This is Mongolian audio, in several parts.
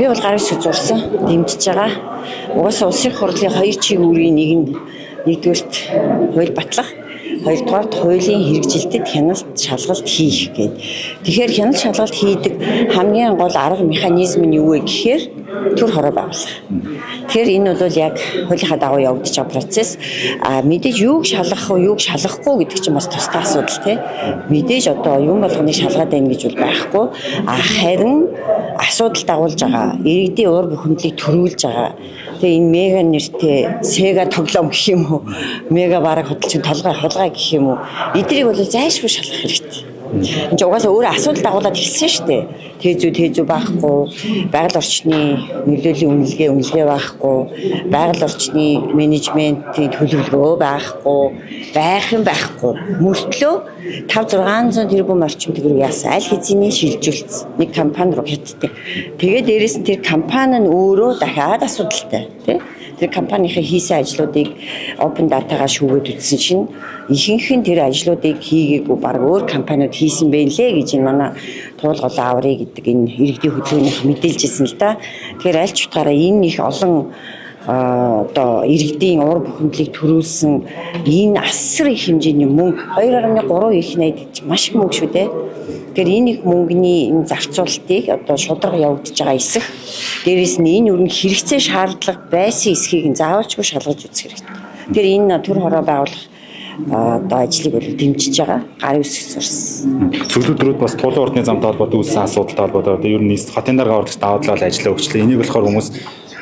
Би бол гарын сүд зурсан дэмжиж байгаа. Угаасаа улсын хурлын хоёр чиг үүрийн нэг нь нэгдүгээрт хууль батлах, хоёрдугаарт хуулийн хэрэгжилтэд хяналт шалгалт хийх гэдэг. Тэгэхээр хяналт шалгалт хийдэг хамгийн гол арга механизм нь юу вэ гэхээр төр хороо байгуулах. Тэгэхээр энэ бол яг хуулийнхаа дагуу явагдаж байгаа процесс. Мэдээж юуг шалгах уу, юуг шалгахгүй гэдэг чинь бас тусдаа асуудал тий. Мэдээж одоо юм болгоныг шалгаад байна гэж бол байхгүй. Харин асуудал дагуулж байгаа, иргэдийн уур бухимдлыг төрүүлж байгаа. Тэгээ энэ мега нэртэй Sega тоглоом гэх юм уу, мега бараг хөдөлчин хулгай гэх юм уу. Эдрийг бол зайлшгүй шалгах хэрэгтэй. Энд угаасаа өөрөө асуудал дагуулад хэлсэн шүү дээ. Тэзүү байхгүй, байгаль орчны нөлөөлийн үнэлгээ байхгүй, байгаль орчны менежментийн төлөвлөгөө байхгүй, байхгүй. Мөртлөө 500-600 тэрбум орчим төгрөг яасан аль хэзээний шилжүүлсэн нэг компани руу хятадтай. Тэгээд дээрэс нь тэр компани нь өөрөө дахиад асуудалтай тий. Тэр компанийн хийсэн ажлуудыг open data-гаар шүүгээд үзсэн чинь ихэнх нь тэр ажлуудыг хийгээгүй баг өөр компаниуд хийсэн байлээ гэж энэ манай туулгал аврыг гэдэг энэ иргэдийн хөдөлгөөнийх мэдээлж ирсэн л да. Тэгэхээр аль ч утгаараа энэ их олон одоо иргэдийн уур бухимдлыг төрүүлсэн энэ асар их хэмжээний мөнгө 2.3 их найдаж маш их мөнгө шүү дээ. Тэгэхээр энэ их мөнгөний энэ зарцуулалтыг одоо шударга явагдаж байгаа эсэх дээрээс нь энэ өрн хэрэгцээ шаардлага байсан эсхийг нь заавалчгүй шалгаж үзэх хэрэгтэй. Тэгэхээр энэ төр хороо байгуулах одоо ажлыг бол дэмжиж байгаа гарын үсэг сурсан. Зөвлөлдрүүд бас тулын ордны замтай холбоотой үүссэн асуудалтай холбоотой одоо ер нь хотын дарга орлогч даваа талаар ажиллаа өгчлээ. Энийг болохоор хүмүүс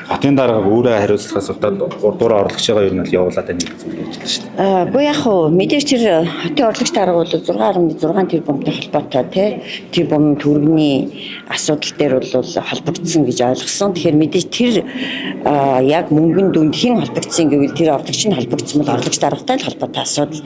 хотын дарга өөрөө хариуцлагаас удаад 3 дугаар орлогчойгоо ер нь л явуулаад байна гэж зүйлж байна шүү дээ. Үгүй яг хөө мэдээж тэр хотын орлогч дарга бол 6.6 тэрбумтай холбоотой тэрбум төгрөгийн асуудал дээр бол холбогдсон гэж ойлгосон. Тэгэхээр мэдээж тэр яг мөнгөнд дүнд хэн холбогдсон гэвэл тэр орлогч нь холбогдсон бол орлогч даргатай л холбоотой асуудал.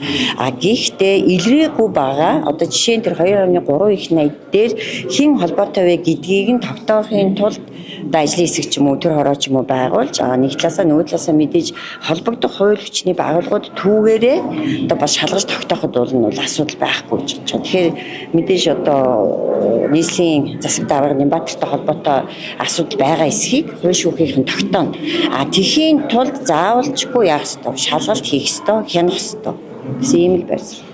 Гэхдээ илрээгүй байгаа одоо жишээ нь тэр 2.3 их найд дээр хэн холбоотой вэ гэдгийг нь тогтоохын тулд ажлын хэсэг ч юм уу төр хороо ч юм уу байгуулж нэг талаасаа нөгөө талаасаа мэдээж холбогдох хууль хүчний байгууллагууд түүгээрээ одоо бас шалгаж тогтооход бол асуудал байхгүй гэж байна. Тэгэхээр мэдээж одоо нийслэлийн засаг дарга Нямбатартай холбоотой асуудал байгаа эсхийг хууль шүүхийн тогтооно. Тэхийн тулд заавалчгүй яах ёстой, шалгалт хийх ёстой, хянах ёстой. Гэсэн юм л байсан.